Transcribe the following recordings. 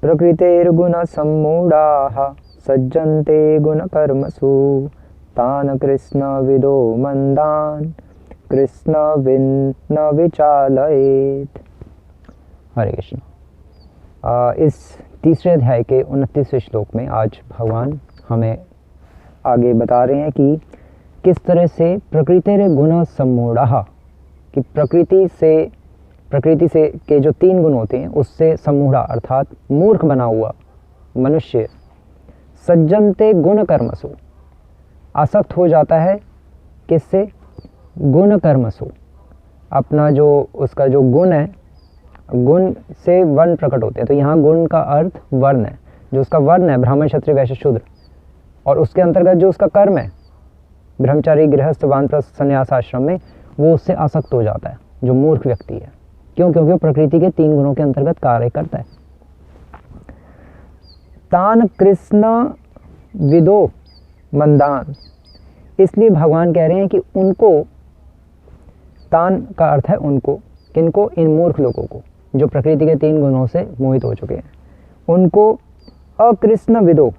प्रकृतेर्गुणसम्मूढाः सज्जन्ते गुणकर्मसु तान् कृष्णविदो मंदान् कृष्णविन्न विचालयेत्। हरे कृष्ण। इस तीसरे अध्याय के 29वें श्लोक में आज भगवान हमें आगे बता रहे हैं कि किस तरह से प्रकृतिर्गुण सम्मूढ़ः, कि प्रकृति से के जो 3 गुण होते हैं उससे सम्मूढ़ अर्थात मूर्ख बना हुआ मनुष्य सज्जनते गुण कर्मसु, आसक्त हो जाता है किससे? गुण कर्मसु। अपना जो उसका जो गुण है, गुण से वर्ण प्रकट होते हैं। तो यहाँ गुण का अर्थ वर्ण है, जो उसका वर्ण है ब्राह्मण क्षत्रिय वैश्य शूद्र, और उसके अंतर्गत जो उसका कर्म है ब्रह्मचारी गृहस्थ वानप्रस्थ संन्यास आश्रम में, वो उससे आसक्त हो जाता है जो मूर्ख व्यक्ति है। क्यों? क्योंकि वो प्रकृति के 3 गुणों के अंतर्गत कार्य करता है। तान कृष्ण विदो मंदान, इसलिए भगवान कह रहे हैं कि उनको, तान का अर्थ है उनको, किनको? इन मूर्ख लोगों को जो प्रकृति के 3 गुणों से मोहित हो चुके हैं, उनको अकृष्ण विदो।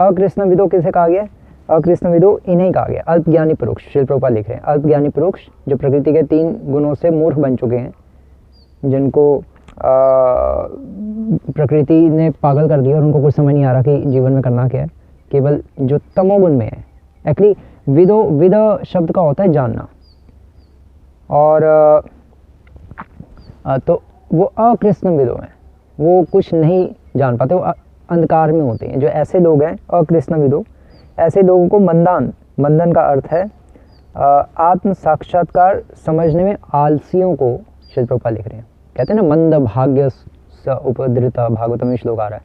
अकृष्ण विदो किसे कहा गया? अकृष्ण विदो इन्हें कहा गया, अल्पज्ञानी पुरुष। श्रील प्रभुपाद लिख रहे हैं अल्पज्ञानी पुरुष जो प्रकृति के 3 गुणों से मूर्ख बन चुके हैं, जिनको प्रकृति ने पागल कर दिया और उनको कुछ समझ नहीं आ रहा कि जीवन में करना क्या है, केवल जो तमोगुण में है। एक्चुअली विदो, विद शब्द का होता है जानना, और तो वो अकृष्ण विदो हैं, वो कुछ नहीं जान पाते, वो अंधकार में होते हैं। जो ऐसे लोग हैं अकृष्ण विदो, ऐसे लोगों को मंदान, मंदन का अर्थ है आत्म साक्षात्कार समझने में आलसियों को श्रील प्रभुपाद लिख रहे हैं। कहते हैं ना मंद भाग्य स उपद्रिता, भागवत में श्लोक आ रहा है।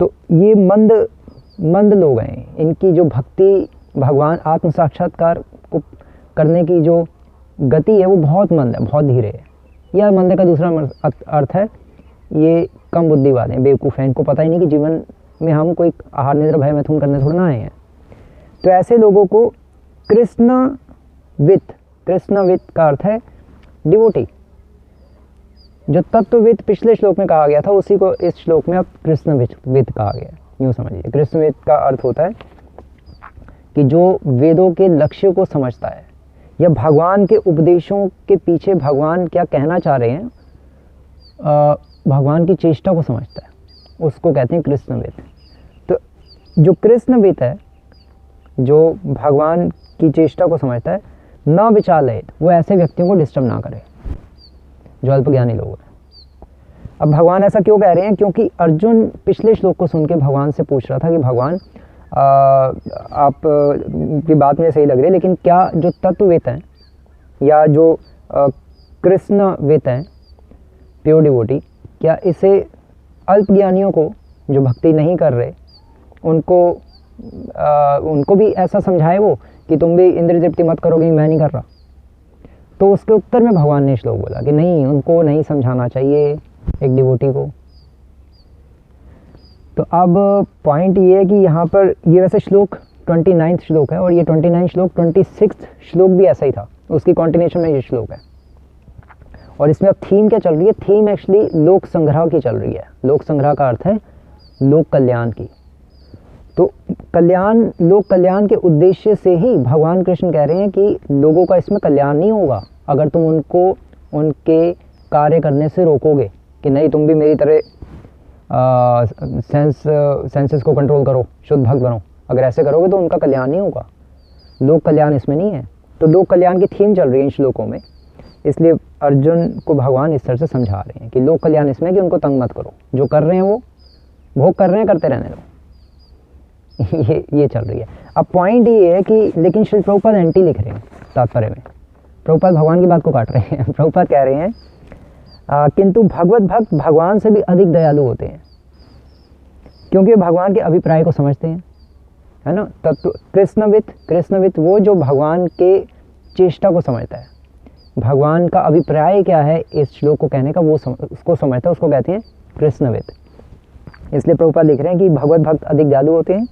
तो ये मंद लोग हैं, इनकी जो भक्ति भगवान आत्म साक्षात्कार को करने की जो गति है वो बहुत मंद है, बहुत धीरे है। यह मंद का दूसरा अर्थ है ये कम बुद्धि वाले, बेवकूफ़ हैं, इनको पता ही नहीं कि जीवन में हम कोई आहार निद्रा भय मैथुन करने थोड़ा ना आए हैं। तो ऐसे लोगों को कृष्णवित्, कृष्णवित् का अर्थ है डिवोटी। जो तत्वविद पिछले श्लोक में कहा गया था उसी को इस श्लोक में अब कृष्णविद कहा गया। यूँ समझिए, कृष्णविद का अर्थ होता है कि जो वेदों के लक्ष्य को समझता है, या भगवान के उपदेशों के पीछे भगवान क्या कहना चाह रहे हैं, भगवान की चेष्टा को समझता है, उसको कहते हैं कृष्णविद। तो जो कृष्णविद है, जो भगवान की चेष्टा को समझता है, न विचालयित, वो ऐसे व्यक्तियों को डिस्टर्ब ना करे जो अल्पज्ञानी लोग हैं। अब भगवान ऐसा क्यों कह रहे हैं? क्योंकि अर्जुन पिछले श्लोक को सुन के भगवान से पूछ रहा था कि भगवान आप की बात मुझे सही लग रही है, लेकिन क्या जो तत्ववेता हैं या जो कृष्णवेता हैं, प्योर डिवोटी, क्या इसे अल्पज्ञानियों को जो भक्ति नहीं कर रहे उनको भी ऐसा समझाए वो कि तुम भी इंद्रिय तृप्ति मत करोगे, मैं नहीं कर रहा? तो उसके उत्तर में भगवान ने श्लोक बोला कि नहीं, उनको नहीं समझाना चाहिए एक डिवोटी को। तो अब पॉइंट ये है कि यहाँ पर ये वैसे श्लोक 29 श्लोक है, और ये 29 श्लोक 26 श्लोक भी ऐसा ही था, उसकी कॉन्टिन्यूशन में ये श्लोक है। और इसमें अब थीम क्या चल रही है? थीम एक्चुअली लोक संग्रह की चल रही है। लोक संग्रह का अर्थ है लोक कल्याण की। तो कल्याण, लोक कल्याण के उद्देश्य से ही भगवान कृष्ण कह रहे हैं कि लोगों का इसमें कल्याण नहीं होगा अगर तुम उनको उनके कार्य करने से रोकोगे कि नहीं तुम भी मेरी तरह सेंसेस को कंट्रोल करो, शुद्ध भक्त बनो। अगर ऐसे करोगे तो उनका कल्याण नहीं होगा। लोक कल्याण इसमें नहीं है। तो लोक कल्याण की थीम चल रही है इन श्लोकों में, इसलिए अर्जुन को भगवान इस तरह से समझा रहे हैं कि लोक कल्याण इसमें कि उनको तंग मत करो, जो कर रहे हैं वो भोग कर रहे हैं, करते रहने दो। ये चल रही है। अब पॉइंट ये है कि लेकिन श्री प्रभुपाद एंटी लिख रहे हैं तात्पर्य में। प्रभुपाद भगवान की बात को काट रहे हैं। प्रभुपाद कह रहे हैं किंतु भगवत भक्त भगवान से भी अधिक दयालु होते हैं, क्योंकि भगवान के अभिप्राय को समझते हैं, है ना। तत्व कृष्णविद वो जो भगवान के चेष्टा को समझता है, भगवान का अभिप्राय क्या है इस श्लोक को कहने का, वो उसको समझता है, उसको कहते हैं कृष्णविद। इसलिए प्रभुपाद लिख रहे हैं कि भगवत भक्त अधिक दयालु होते हैं,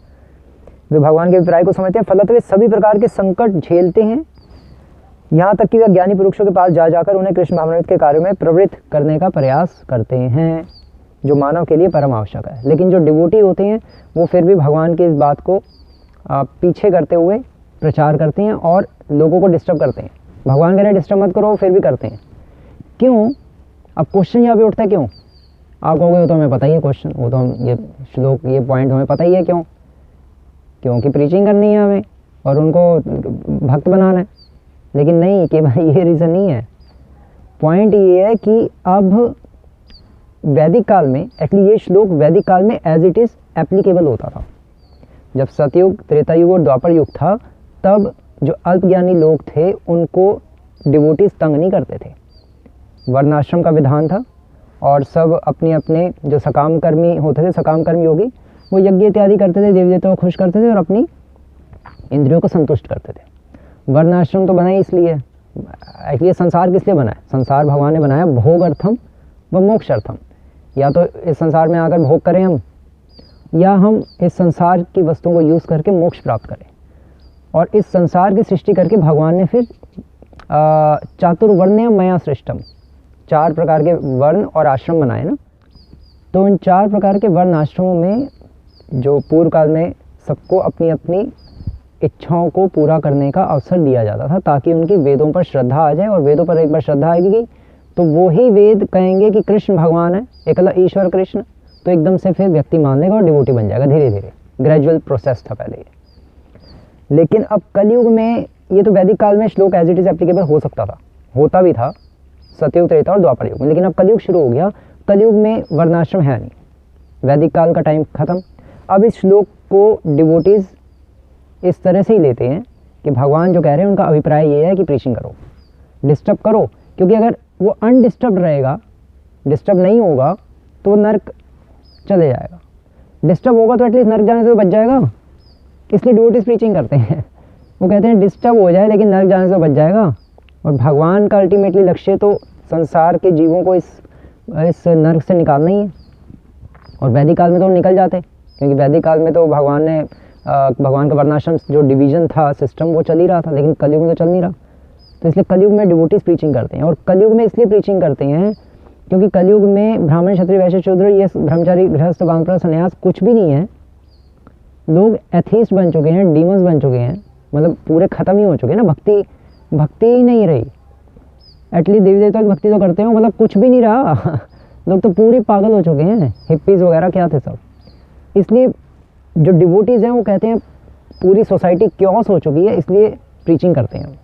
वे भगवान के अभिप्राय को समझते हैं, फलतः वे सभी प्रकार के संकट झेलते हैं, यहाँ तक कि वे ज्ञानी पुरुषों के पास जा जाकर उन्हें कृष्ण भावनामृत के कार्यों में प्रवृत्त करने का प्रयास करते हैं। जो मानव के लिए परम आवश्यक है। लेकिन जो डिवोटी होते हैं वो फिर भी भगवान की इस बात को पीछे करते हुए प्रचार करते हैं और लोगों को डिस्टर्ब करते हैं। भगवान कह रहे डिस्टर्ब मत करो, फिर भी करते हैं। क्यों? अब क्वेश्चन यहाँ पे उठता है क्यों? आप कहोगे वो तो हमें पता ही है क्वेश्चन, वो तो हम ये श्लोक ये पॉइंट हमें पता ही है। क्यों? क्योंकि प्रीचिंग करनी है हमें और उनको भक्त बनाना है। लेकिन नहीं, केवल ये रीज़न नहीं है। पॉइंट ये है कि अब वैदिक काल में, एक्चुअली ये श्लोक वैदिक काल में एज इट इज़ एप्लीकेबल होता था। जब सतयुग, त्रेता युग और द्वापर युग था, तब जो अल्पज्ञानी लोग थे उनको डिवोटीज तंग नहीं करते थे। वर्णाश्रम का विधान था और सब अपने अपने जो सकाम कर्मी होते थे, सकाम कर्मी योगी, वो यज्ञ इत्यादि करते थे, देवी देवताओं को खुश करते थे और अपनी इंद्रियों को संतुष्ट करते थे। वर्णाश्रम तो बना ही इसलिए, एक्चुअली संसार किस लिए बना है? संसार भगवान ने बनाया भोग अर्थम व मोक्ष अर्थम। या तो इस संसार में आकर भोग करें हम, या हम इस संसार की वस्तुओं को यूज़ करके मोक्ष प्राप्त करें। और इस संसार की सृष्टि करके भगवान ने फिर चातुर्वर्ण्य मया सृष्टम, 4 प्रकार के वर्ण और आश्रम बनाए ना। तो इन 4 प्रकार के वर्ण आश्रमों में जो पूर्व काल में सबको अपनी अपनी इच्छाओं को पूरा करने का अवसर दिया जाता था, ताकि उनकी वेदों पर श्रद्धा आ जाए। और वेदों पर एक बार श्रद्धा आएगी तो वो ही वेद कहेंगे कि कृष्ण भगवान है, एकला ईश्वर कृष्ण, तो एकदम से फिर व्यक्ति मान लेगा और डिवोटी बन जाएगा। धीरे धीरे ग्रेजुअल प्रोसेस था पहले ये। लेकिन अब कलयुग में, ये तो वैदिक काल में श्लोक एज इट इज एप्लीकेबल हो सकता था, होता भी था सतयुग, त्रेता और द्वापर युग में। लेकिन अब कलयुग शुरू हो गया, कलयुग में वर्णाश्रम है नहीं, वैदिक काल का टाइम खत्म। अब इस श्लोक को डिवोटीज इस तरह से ही लेते हैं कि भगवान जो कह रहे हैं उनका अभिप्राय ये है कि प्रीचिंग करो, डिस्टर्ब करो। क्योंकि अगर वो अनडिस्टर्ब रहेगा, डिस्टर्ब नहीं होगा तो वो नर्क चले जाएगा। डिस्टर्ब होगा तो एटलीस्ट नर्क जाने से तो बच जाएगा। इसलिए डिवोटीज प्रीचिंग करते हैं। वो कहते हैं डिस्टर्ब हो जाए लेकिन नर्क जाने से बच जाएगा। और भगवान का अल्टीमेटली लक्ष्य तो संसार के जीवों को इस नर्क से निकालना ही है। और वैदिक काल में तो निकल जाते, क्योंकि वैदिक काल में तो भगवान का वर्णाश्रम जो डिवीजन था, सिस्टम, वो चल ही रहा था। लेकिन कलयुग में तो चल नहीं रहा। तो इसलिए कलयुग में डिवोटीज प्रीचिंग करते हैं। और कलयुग में इसलिए प्रीचिंग करते हैं क्योंकि कलयुग में ब्राह्मण, क्षत्रिय, वैश्य, शूद्र, ये ब्रह्मचारी, गृहस्थ, वानप्रस्थ, सन्यास कुछ भी नहीं है। लोग एथीस्ट बन चुके हैं, डीमंस बन चुके हैं, मतलब पूरे ख़त्म ही हो चुके हैं ना। भक्ति ही नहीं रही। एटलीस्ट देवी देवता की भक्ति तो करते हो, मतलब कुछ भी नहीं रहा। लोग तो पूरे पागल हो चुके हैं, हिप्पीज़ वगैरह क्या थे सब। इसलिए जो डिवोटीज़ हैं वो कहते हैं पूरी सोसाइटी क्योस हो चुकी है, इसलिए प्रीचिंग करते हैं।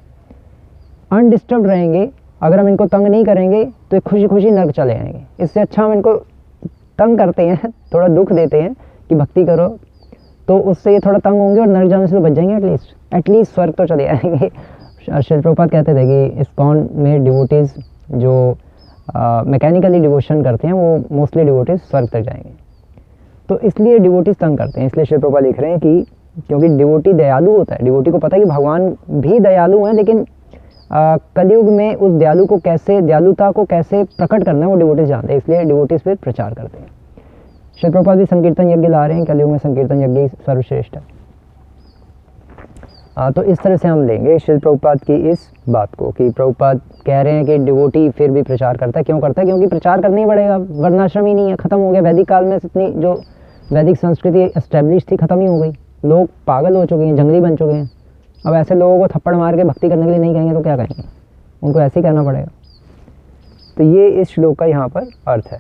अनडिस्टर्ब रहेंगे, अगर हम इनको तंग नहीं करेंगे तो ये खुशी खुशी नर्क चले जाएंगे। इससे अच्छा हम इनको तंग करते हैं, थोड़ा दुख देते हैं कि भक्ति करो, तो उससे ये थोड़ा तंग होंगे और नर्क जाने से तो बच जाएंगे। एटलीस्ट स्वर्ग तो चले जाएंगे। श्रील प्रभुपाद कहते थे कि इस्कॉन में डिवोटीज़ जो मैकेनिकली डिवोशन करते हैं वो मोस्टली डिवोटीज़ स्वर्ग तक जाएंगे। तो इसलिए डिवोटीज़ तंग करते हैं। इसलिए श्रील प्रभुपाद लिख रहे हैं कि क्योंकि डिवोटी दयालु होता है, डिवोटी को पता है कि भगवान भी दयालु हैं, लेकिन कलयुग में उस दयालुता को कैसे प्रकट करना है वो डिवोटीज जानते हैं। इसलिए डिवोटीज फिर प्रचार करते हैं। श्री प्रभुपाद भी संकीर्तन यज्ञ ला रहे हैं, कलयुग में संकीर्तन यज्ञ सर्वश्रेष्ठ है। तो इस तरह से हम लेंगे श्री प्रभुपाद की इस बात को कि प्रभुपाद कह रहे हैं कि डिवोटी फिर भी प्रचार करता है। क्यों करता है? क्योंकि प्रचार करना ही पड़ेगा। वर्णाश्रम ही नहीं है, ख़त्म हो गया। वैदिक काल में इतनी जो वैदिक संस्कृति एस्टेब्लिश थी, ख़त्म ही हो गई। लोग पागल हो चुके हैं, जंगली बन चुके हैं। अब ऐसे लोगों को थप्पड़ मार के भक्ति करने के लिए नहीं कहेंगे तो क्या कहेंगे? उनको ऐसे ही कहना पड़ेगा। तो ये इस श्लोक का यहाँ पर अर्थ है।